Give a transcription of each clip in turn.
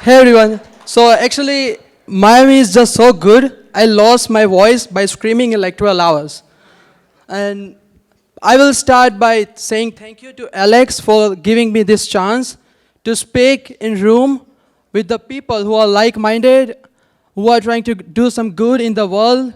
Hey everyone. So actually, Miami is just so good. I lost my voice by screaming in like 12 hours. And I will start by saying thank you to Alex for giving me this chance to speak in room with the people who are like-minded, who are trying to do some good in the world.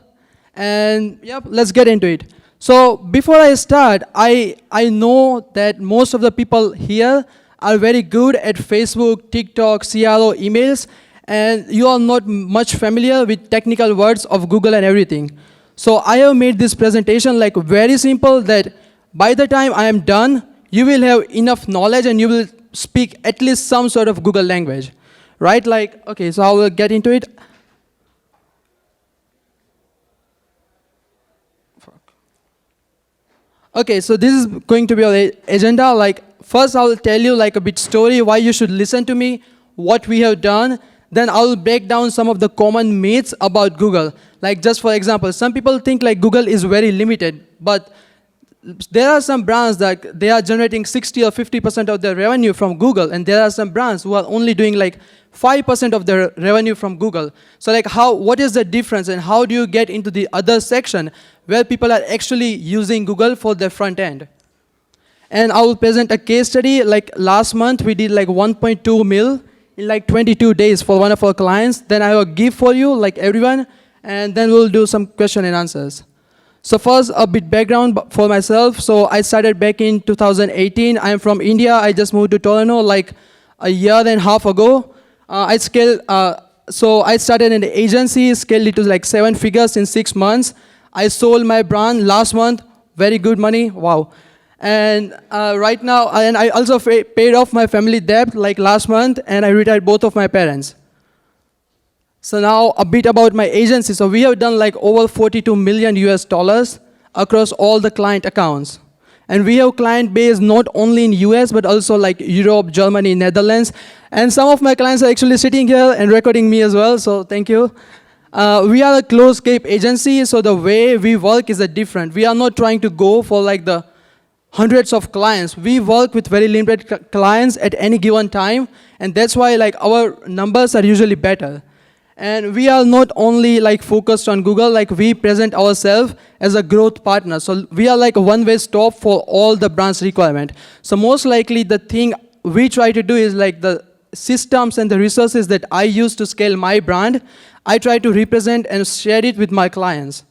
And yep, let's get into it. So before I start, I know that most of the people here are very good at Facebook, TikTok, CRO, emails, and you are not much familiar with technical words of Google and everything. So I have made this presentation like very simple that by the time I am done, you will have enough knowledge and you will speak at least some sort of Google language, right? Like, okay, so I will get into it. Okay, so this is going to be our agenda. Like, first I will tell you like a bit story why you should listen to me, what we have done. Then I will break down some of the common myths about Google. Like just for example, some people think like Google is very limited, but there are some brands that they are generating 60 or 50% of their revenue from Google, and there are some brands who are only doing like 5% of their revenue from Google. So like what is the difference and how do you get into the other section where people are actually using Google for their front end? And I will present a case study. Like last month, we did like 1.2 mil in like 22 days for one of our clients. Then I have a gift for you, like everyone, and then we'll do some question and answers. So first, a bit background for myself. So I started back in 2018. I'm from India. I just moved to Toronto like a year and a half ago. So I started an agency, scaled it to like 7 figures in 6 months. I sold my brand last month, very good money, wow. And right now, and I also paid off my family debt like last month, and I retired both of my parents. So now a bit about my agency. So we have done like over 42 million US dollars across all the client accounts. And we have client base not only in US, but also like Europe, Germany, Netherlands. And some of my clients are actually sitting here and recording me as well, so thank you. We are a closed cape agency, so the way we work is different. We are not trying to go for like the hundreds of clients. We work with very limited clients at any given time, and that's why like our numbers are usually better. And we are not only like focused on Google, like we present ourselves as a growth partner. So we are like a one-way stop for all the brand's requirement. So most likely the thing we try to do is like the systems and the resources that I use to scale my brand, I try to represent and share it with my clients.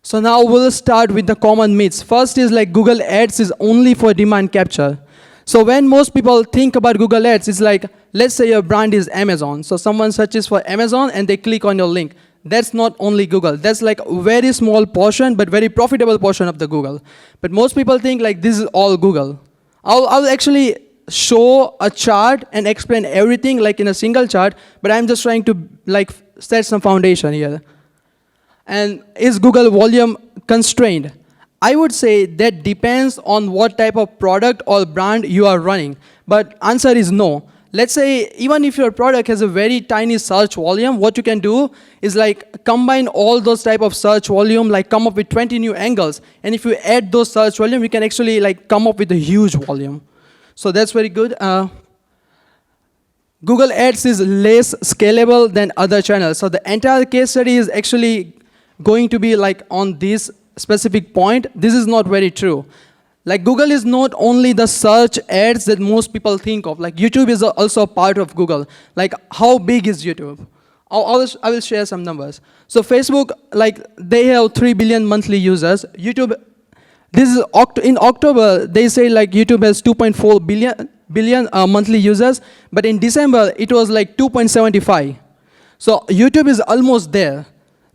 So now we'll start with the common myths. First is like Google Ads is only for demand capture. So when most people think about Google Ads, it's like, let's say your brand is Amazon. So someone searches for Amazon and they click on your link. That's not only Google. That's like a very small portion, but very profitable portion of the Google. But most people think like this is all Google. I'll actually show a chart and explain everything like in a single chart, but I'm just trying to like set some foundation here. And is Google volume constrained? I would say that depends on what type of product or brand you are running. But answer is no. Let's say even if your product has a very tiny search volume, what you can do is like combine all those type of search volume, like come up with 20 new angles. And if you add those search volume, you can actually like come up with a huge volume. So that's very good. Google Ads is less scalable than other channels. So the entire case study is actually going to be like on this specific point. This is not very true. Like Google is not only the search ads that most people think of. Like YouTube is also a part of Google. Like how big is YouTube? I will share some numbers. So Facebook, like they have 3 billion monthly users. YouTube, this is in October, they say like YouTube has 2.4 billion monthly users, but in December it was like 2.75. So YouTube is almost there.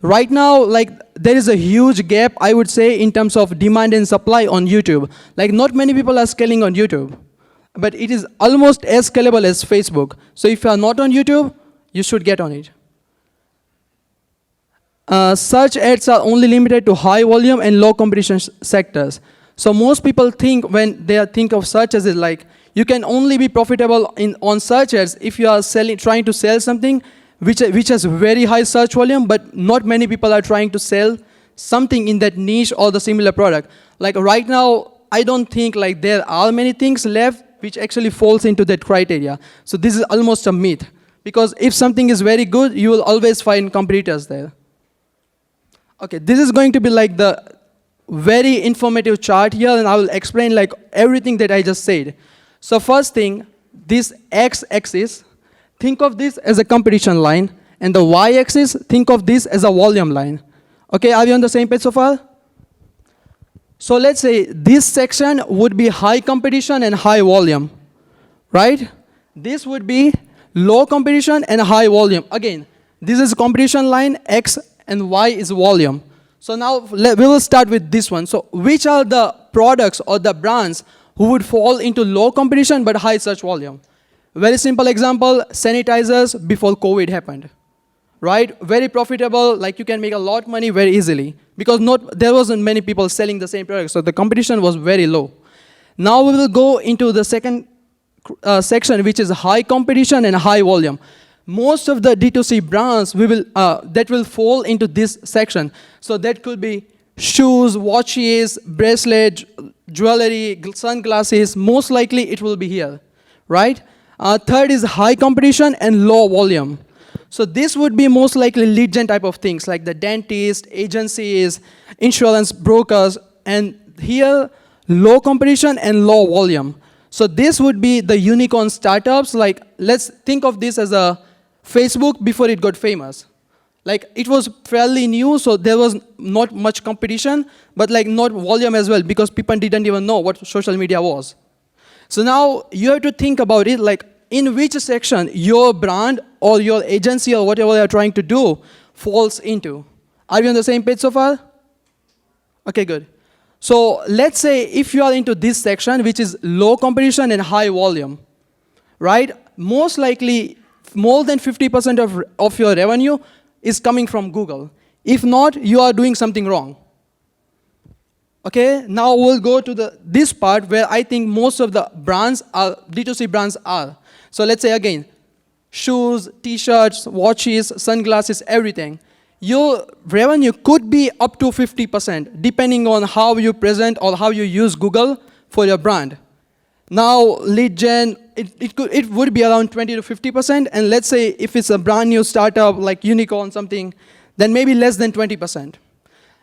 Right now, like there is a huge gap, I would say, in terms of demand and supply on YouTube. Like not many people are scaling on YouTube, but it is almost as scalable as Facebook. So if you are not on YouTube, you should get on it. Search ads are only limited to high volume and low competition sectors. So most people think when they think of search ads, is like you can only be profitable on search ads if you are trying to sell something which has very high search volume, but not many people are trying to sell something in that niche or the similar product. Like right now, I don't think like there are many things left which actually falls into that criteria. So this is almost a myth. Because if something is very good, you will always find competitors there. Okay, this is going to be like the very informative chart here, and I will explain like everything that I just said. So first thing, this x-axis, think of this as a competition line, and the y-axis, think of this as a volume line. Okay, are we on the same page so far? So let's say this section would be high competition and high volume, right? This would be low competition and high volume. Again, this is competition line, x and y is volume. So now we will start with this one. So which are the products or the brands who would fall into low competition but high search volume? Very simple example, sanitizers before COVID happened, right? Very profitable, like you can make a lot of money very easily because there wasn't many people selling the same product, so the competition was very low. Now we will go into the second section, which is high competition and high volume. Most of the D2C brands that will fall into this section. So that could be shoes, watches, bracelet, jewelry, sunglasses. Most likely it will be here, right? Third is high competition and low volume. So this would be most likely lead gen type of things like the dentist, agencies, insurance brokers, and here low competition and low volume. So this would be the unicorn startups. Like let's think of this as a Facebook before it got famous. Like it was fairly new, so there was not much competition, but like not volume as well because people didn't even know what social media was. So now you have to think about it like in which section your brand or your agency or whatever you're trying to do falls into. Are we on the same page so far? Okay, good. So let's say if you are into this section, which is low competition and high volume, right? Most likely more than 50% of your revenue is coming from Google. If not, you are doing something wrong. Okay, now we'll go to this part where I think most of the brands are, D2C brands are. So let's say again, shoes, t-shirts, watches, sunglasses, everything. Your revenue could be up to 50% depending on how you present or how you use Google for your brand. Now lead gen, it would be around 20 to 50%, and let's say if it's a brand new startup like unicorn something, then maybe less than 20%.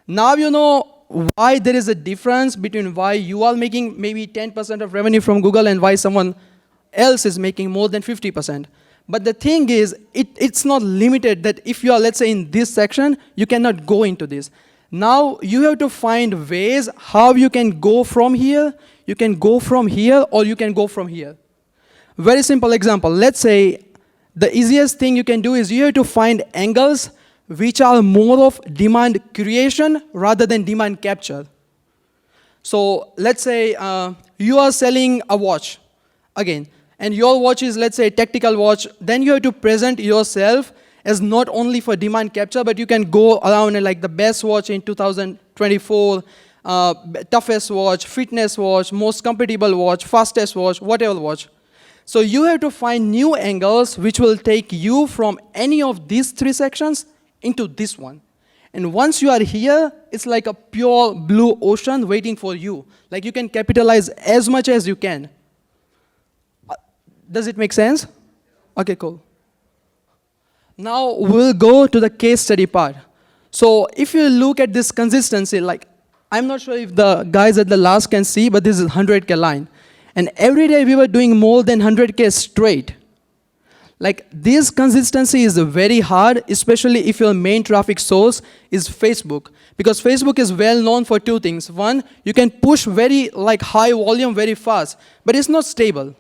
Now you know why there is a difference between why you are making maybe 10% of revenue from Google and why someone else is making more than 50%. But the thing is, it's not limited that if you are, let's say, in this section, you cannot go into this. Now you have to find ways how you can go from here, you can go from here, or you can go from here. Very simple example. Let's say the easiest thing you can do is you have to find angles which are more of demand creation rather than demand capture. So let's say you are selling a watch, again, and your watch is, let's say, a tactical watch, then you have to present yourself as not only for demand capture, but you can go around and like the best watch in 2024, toughest watch, fitness watch, most compatible watch, fastest watch, whatever watch. So you have to find new angles which will take you from any of these three sections into this one. And once you are here, it's like a pure blue ocean waiting for you. Like you can capitalize as much as you can. Does it make sense? Okay, cool. Now we'll go to the case study part. So if you look at this consistency, like I'm not sure if the guys at the last can see, but this is 100K line. And every day we were doing more than 100K straight. Like this consistency is very hard, especially if your main traffic source is Facebook. Because Facebook is well known for two things. One, you can push very like high volume very fast, but it's not stable.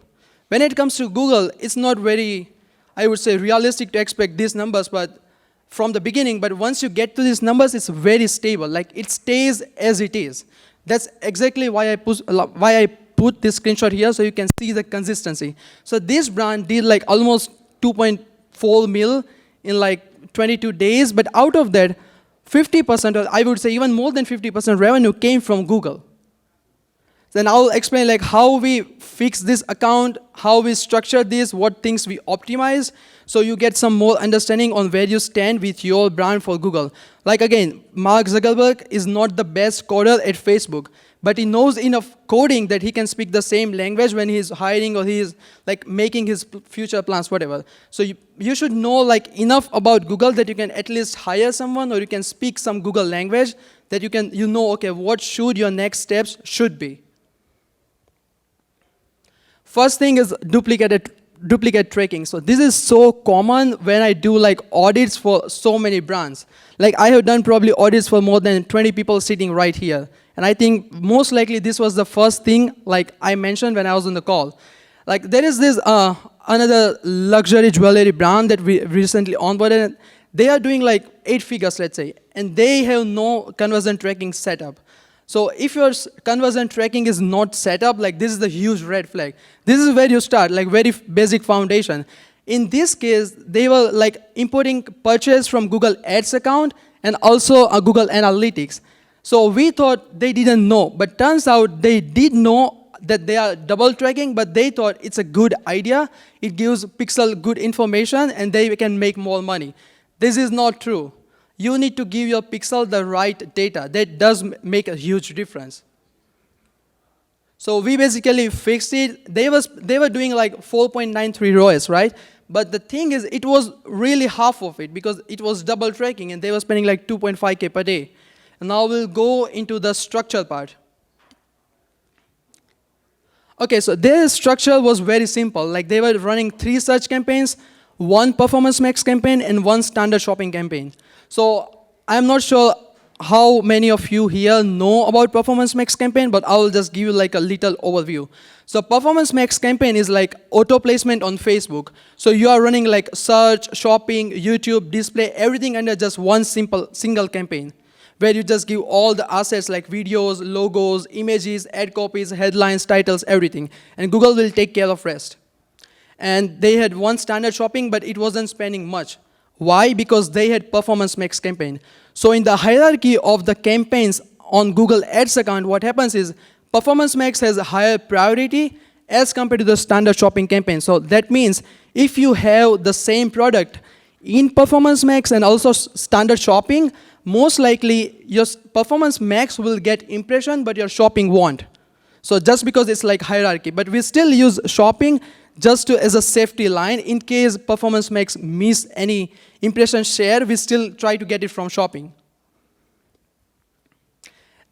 When it comes to Google, it's not very, I would say, realistic to expect these numbers but from the beginning, but once you get to these numbers, it's very stable. Like it stays as it is. That's exactly why I put this screenshot here so you can see the consistency. So this brand did like almost 2.4 mil in like 22 days, but out of that, 50%, or I would say even more than 50% revenue came from Google. Then I'll explain like how we fix this account, how we structure this, what things we optimize, so you get some more understanding on where you stand with your brand for Google. Like again, Mark Zuckerberg is not the best coder at Facebook, but he knows enough coding that he can speak the same language when he's hiring or he's like making his future plans, whatever. So you should know like enough about Google that you can at least hire someone, or you can speak some Google language that you know, okay, what should your next steps should be. First thing is duplicate tracking. So this is so common when I do like audits for so many brands. Like I have done probably audits for more than 20 people sitting right here. And I think most likely this was the first thing like I mentioned when I was on the call. Like there is this another luxury jewelry brand that we recently onboarded. They are doing like 8 figures, let's say, and they have no conversion tracking setup. So if your conversion tracking is not set up, like this is the huge red flag. This is where you start, like very basic foundation. In this case, they were like importing purchase from Google Ads account and also Google Analytics. So we thought they didn't know, but turns out they did know that they are double tracking, but they thought it's a good idea. It gives Pixel good information and they can make more money. This is not true. You need to give your Pixel the right data. That does make a huge difference. So we basically fixed it. They were doing like 4.93 ROAS, right? But the thing is, it was really half of it because it was double tracking and they were spending like 2.5K per day. And now we'll go into the structure part. Okay, so their structure was very simple. Like they were running 3 search campaigns, 1 performance max campaign, and 1 standard shopping campaign. So I'm not sure how many of you here know about Performance Max campaign, but I'll just give you like a little overview. So Performance Max campaign is like auto placement on Facebook. So you are running like search, shopping, YouTube, display, everything under just one single campaign, where you just give all the assets like videos, logos, images, ad copies, headlines, titles, everything. And Google will take care of rest. And they had 1 standard shopping, but it wasn't spending much. Why? Because they had Performance Max campaign. So in the hierarchy of the campaigns on Google Ads account, what happens is Performance Max has a higher priority as compared to the standard shopping campaign. So that means if you have the same product in Performance Max and also standard shopping, most likely your Performance Max will get impression, but your shopping won't. So just because it's like hierarchy, but we still use shopping just as a safety line in case Performance Max miss any impression share, we still try to get it from shopping.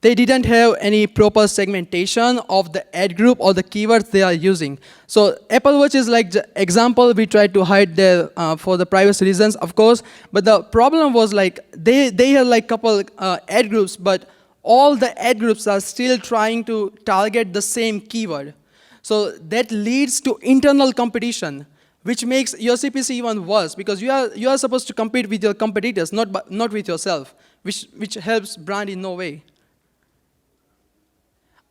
They didn't have any proper segmentation of the ad group or the keywords they are using. So Apple Watch is like the example. We tried to hide there for the privacy reasons, of course. But the problem was like they had like couple ad groups, but all the ad groups are still trying to target the same keyword. So that leads to internal competition, which makes your CPC even worse because you are supposed to compete with your competitors, not with yourself, which helps brand in no way.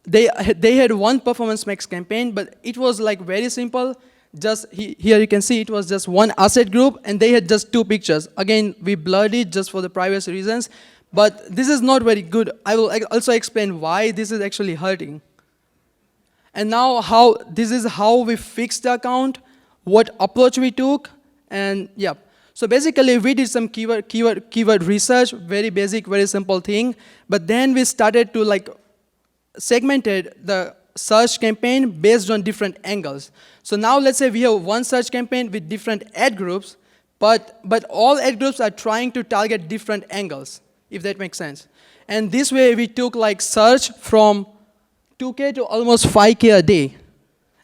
They had 1 Performance Max campaign, but it was like very simple. Just here you can see it was just 1 asset group, and they had just 2 pictures. Again, we blurred it just for the privacy reasons, but this is not very good. I will also explain why this is actually hurting. And now this is how we fixed the account, what approach we took, and yeah. So basically we did some keyword research, very basic, very simple thing. But then we started to like segmented the search campaign based on different angles. So now let's say we have 1 search campaign with different ad groups, but all ad groups are trying to target different angles, if that makes sense. And this way we took like search from 2K to almost 5K a day.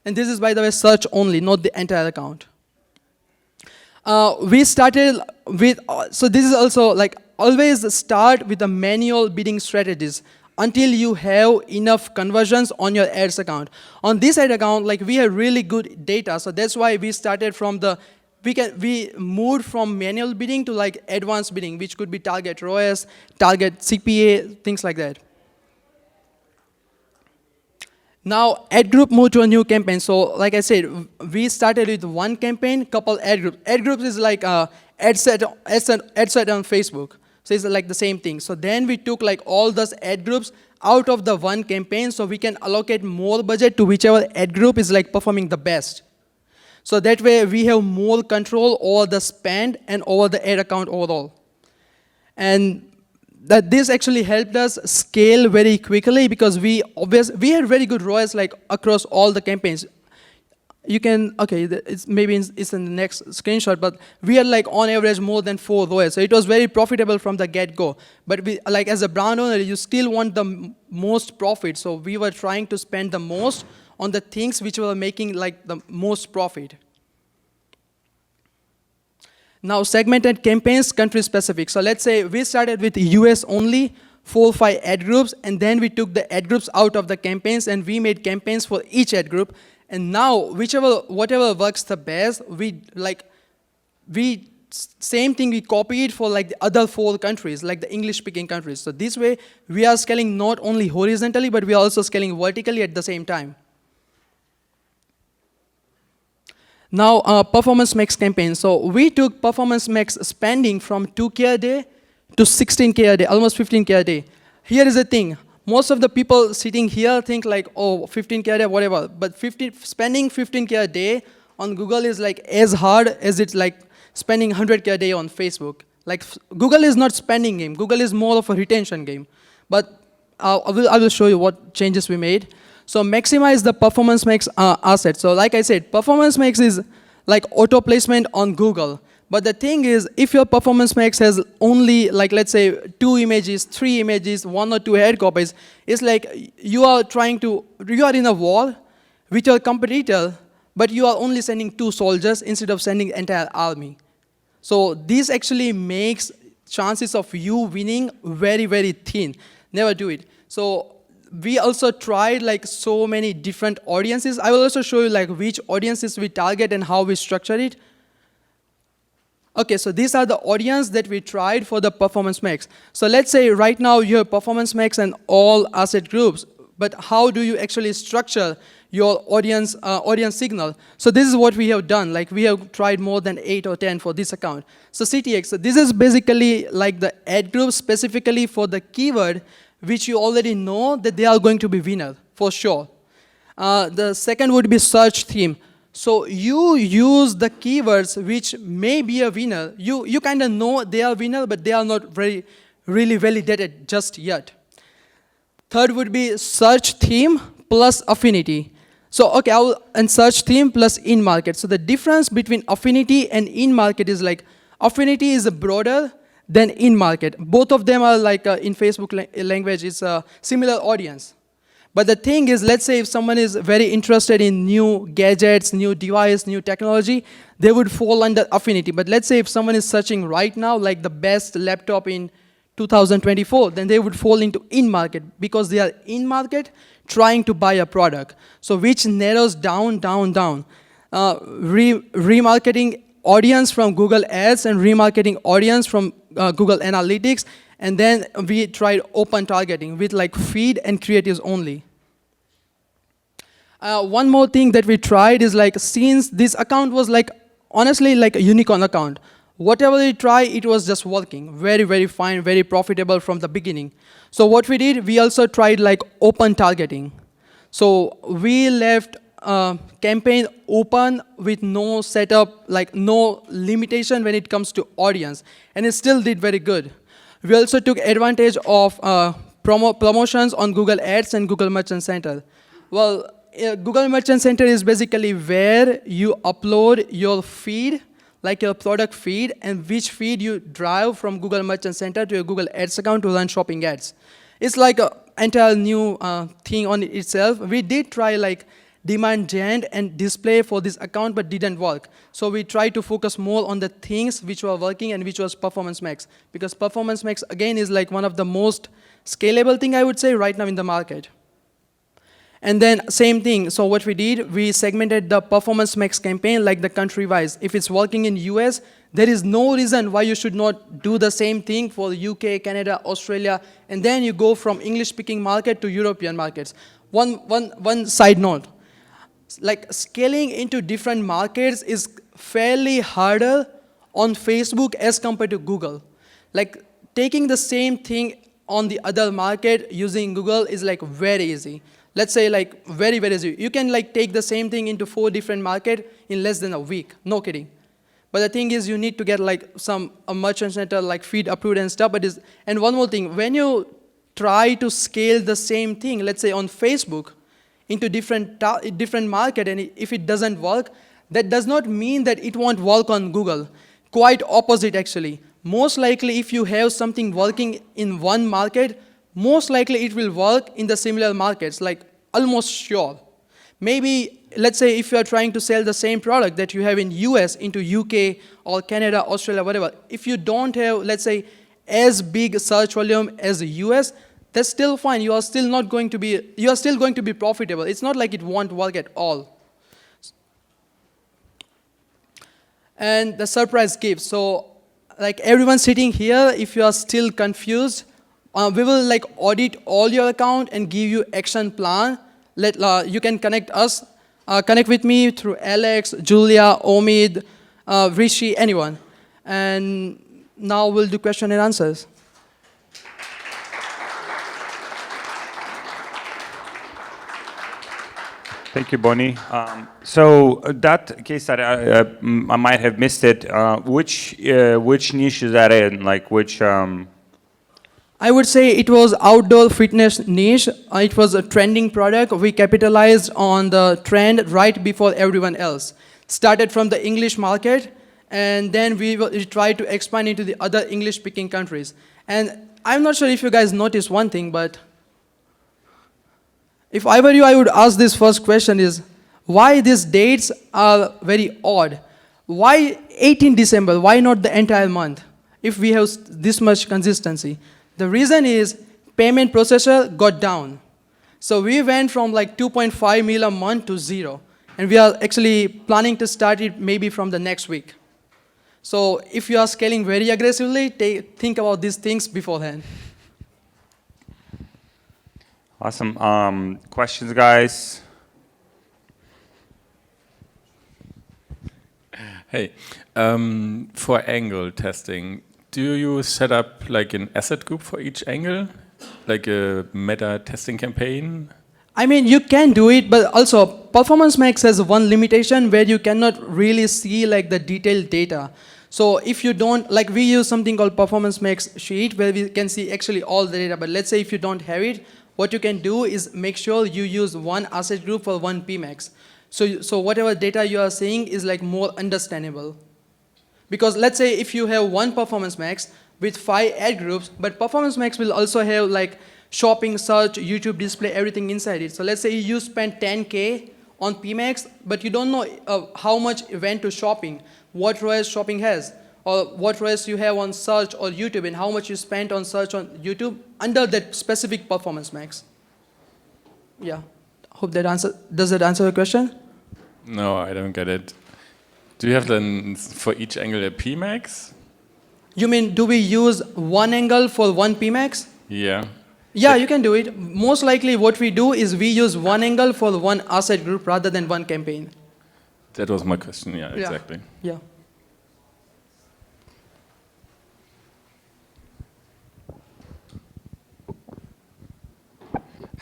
And this is, by the way, search only, not the entire account. We started with, so this is also like, always start with the manual bidding strategies until you have enough conversions on your ads account. On this ad account, like we have really good data, so that's why we started from the, we moved from manual bidding to like advanced bidding, which could be target ROAS, target CPA, things like that. Now, ad group moved to a new campaign. So, like I said, we started with 1 campaign, couple ad groups. Ad groups is like ad set on Facebook. So it's like the same thing. So then we took like all those ad groups out of the one campaign, so we can allocate more budget to whichever ad group is like performing the best. So that way we have more control over the spend and over the ad account overall. And that this actually helped us scale very quickly because we had very good ROAS like across all the campaigns. You can, okay, it's in the next screenshot, but we had like on average more than 4 ROAS. So it was very profitable from the get-go. But we, like as a brand owner, you still want the most profit. So we were trying to spend the most on the things which were making like the most profit. Now segmented campaigns, country specific. So let's say we started with US only, 4 or 5 ad groups, and then we took the ad groups out of the campaigns and we made campaigns for each ad group. And now, whatever works the best, same thing, we copy it for like the other 4 countries, like the English-speaking countries. So this way, we are scaling not only horizontally, but we are also scaling vertically at the same time. Now, performance max campaign. So we took performance max spending from 2K a day to 16K a day, almost 15K a day. Here is the thing. Most of the people sitting here think like, oh, 15K a day, whatever. But spending 15K a day on Google is like as hard as it's like spending 100K a day on Facebook. Like Google is not spending game. Google is more of a retention game. But I will show you what changes we made. So maximize the performance max asset. So like I said, performance max is like auto placement on Google. But the thing is, if your performance max has only, like let's say 2 images, 3 images, 1 or 2 ad copies, it's like you are in a war with your competitor, but you are only sending 2 soldiers instead of sending entire army. So this actually makes chances of you winning very, very thin. Never do it. So we also tried like so many different audiences. I will also show you like which audiences we target and how we structure it. Okay, so these are the audience that we tried for the performance max. So let's say right now you have performance max and all asset groups, but how do you actually structure your audience signal? So this is what we have done. Like we have tried more than 8 or 10 for this account. So CTX, so this is basically like the ad group specifically for the keyword which you already know that they are going to be winner for sure. The second would be search theme. So you use the keywords which may be a winner. You kind of know they are winner, but they are not really validated just yet. Third would be search theme plus affinity. So okay, and search theme plus in-market. So the difference between affinity and in-market is like, affinity is broader than in-market. Both of them are like, in Facebook language, it's a similar audience. But the thing is, let's say if someone is very interested in new gadgets, new device, new technology, they would fall under affinity. But let's say if someone is searching right now, like the best laptop in 2024, then they would fall into in-market because they are in-market trying to buy a product. So which narrows down. Remarketing audience from Google Ads and remarketing audience from Google Analytics. And then we tried open targeting with like feed and creatives only. One more thing that we tried is like, since this account was like, honestly like a unicorn account, whatever we try, it was just working. Very, very fine, very profitable from the beginning. So what we did, we also tried like open targeting. So we left campaign open with no setup, like no limitation when it comes to audience. And it still did very good. We also took advantage of promotions on Google Ads and Google Merchant Center. Well, Google Merchant Center is basically where you upload your feed, like your product feed, and which feed you drive from Google Merchant Center to your Google Ads account to run shopping ads. It's like an entire new thing on itself. We did try like demand gen and display for this account, but didn't work. So we tried to focus more on the things which were working and which was performance max. Because performance max, again, is like one of the most scalable thing, I would say, right now in the market. And then same thing, so what we did, we segmented the performance max campaign like the country-wise. If it's working in US, there is no reason why you should not do the same thing for UK, Canada, Australia, and then you go from English-speaking market to European markets. One side note, like scaling into different markets is fairly harder on Facebook as compared to Google. Like taking the same thing on the other market using Google is like very easy. Let's say like very, very easy. You can like take the same thing into 4 different markets in less than a week. No kidding. But the thing is, you need to get like a merchant center like feed approved and stuff. And one more thing, when you try to scale the same thing, let's say on Facebook, into different market, and if it doesn't work, that does not mean that it won't work on Google. Quite opposite, actually. Most likely, if you have something working in one market, most likely it will work in the similar markets, like almost sure. Maybe, let's say if you are trying to sell the same product that you have in US into UK or Canada, Australia, whatever, if you don't have, let's say, as big search volume as the US, that's still fine. You are still going to be profitable. It's not like it won't work at all. And the surprise gift. So, like everyone sitting here, if you are still confused, we will like audit all your account and give you action plan. You can connect with me through Alex, Julia, Omid, Rishi, anyone. And now we'll do question and answers. Thank you, Bony. So that case that I might have missed it. Which niche is that in? Like which? I would say it was outdoor fitness niche. It was a trending product. We capitalized on the trend right before everyone else. Started from the English market, and then we tried to expand into the other English-speaking countries. And I'm not sure if you guys noticed one thing, but if I were you, I would ask this first question is, why these dates are very odd? Why 18 December? Why not the entire month? If we have this much consistency. The reason is payment processor got down. So we went from like 2.5 mil a month to 0. And we are actually planning to start it maybe from the next week. So if you are scaling very aggressively, think about these things beforehand. Awesome. Questions, guys? Hey, for angle testing, do you set up like an asset group for each angle, like a meta testing campaign? I mean, you can do it, but also Performance Max has one limitation where you cannot really see like the detailed data. So if you don't, like we use something called Performance Max sheet where we can see actually all the data. But let's say if you don't have it, what you can do is make sure you use one asset group for one PMax. So whatever data you are seeing is like more understandable. Because let's say if you have one Performance Max with 5 ad groups, but Performance Max will also have like shopping, search, YouTube display, everything inside it. So let's say you spend 10K on PMax, but you don't know how much went to shopping, what ROAS shopping has, or what ROAS you have on search or YouTube, and how much you spent on search on YouTube under that specific Performance Max. Yeah, hope that does that answer your question? No, I don't get it. Do you have then for each angle a PMax? You mean, do we use one angle for one PMax? Yeah. Yeah, you can do it. Most likely what we do is we use one angle for one asset group rather than one campaign. That was my question, yeah, exactly. Yeah.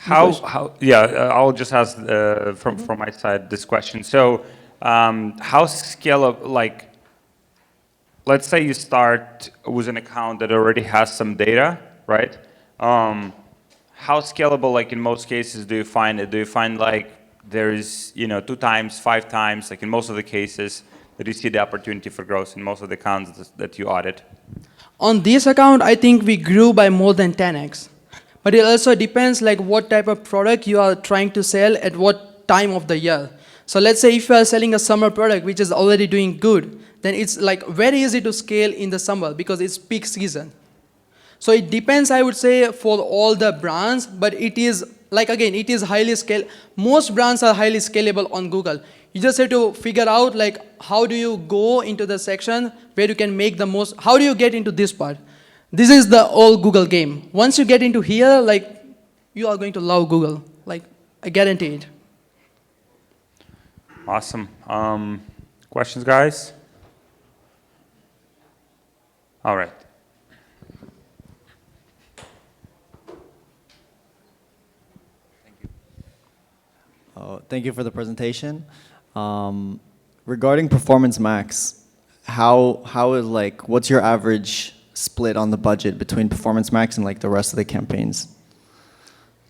I'll just ask from my side this question. So how scalable, like, let's say you start with an account that already has some data, right? How scalable, like in most cases, do you find it? Do you find like there is, 2 times, 5 times, like in most of the cases, that you see the opportunity for growth in most of the accounts that you audit? On this account, I think we grew by more than 10x. But it also depends like what type of product you are trying to sell at what time of the year. So let's say if you are selling a summer product which is already doing good, then it's like very easy to scale in the summer because it's peak season. So it depends, I would say, for all the brands, but it is, like again, it is highly scalable. Most brands are highly scalable on Google. You just have to figure out like how do you go into the section where you can make the most, how do you get into this part? This is the old Google game. Once you get into here, like you are going to love Google. Like I guarantee it. Awesome. Questions, guys? All right. Thank you for the presentation. Regarding Performance Max, how is like, what's your average split on the budget between Performance Max and like the rest of the campaigns?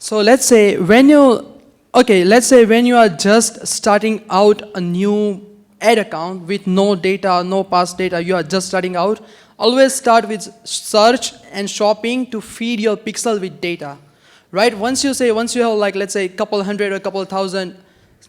So let's say when you are just starting out a new ad account with no data, no past data, you are just starting out, always start with search and shopping to feed your pixel with data, right? Once you have like, let's say a couple hundred or a couple thousand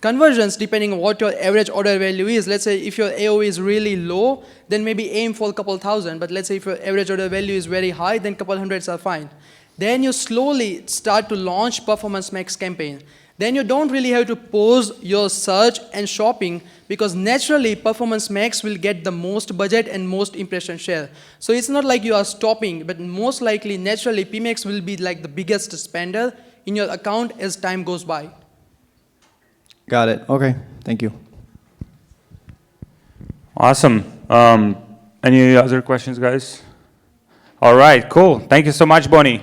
conversions, depending on what your average order value is. Let's say if your AOV is really low, then maybe aim for a couple thousand. But let's say if your average order value is very high, then couple hundreds are fine. Then you slowly start to launch Performance Max campaign. Then you don't really have to pause your search and shopping, because naturally Performance Max will get the most budget and most impression share. So it's not like you are stopping, but most likely naturally PMax will be like the biggest spender in your account as time goes by. Got it. Okay. Thank you. Awesome. Any other questions, guys? All right, cool. Thank you so much, Bony.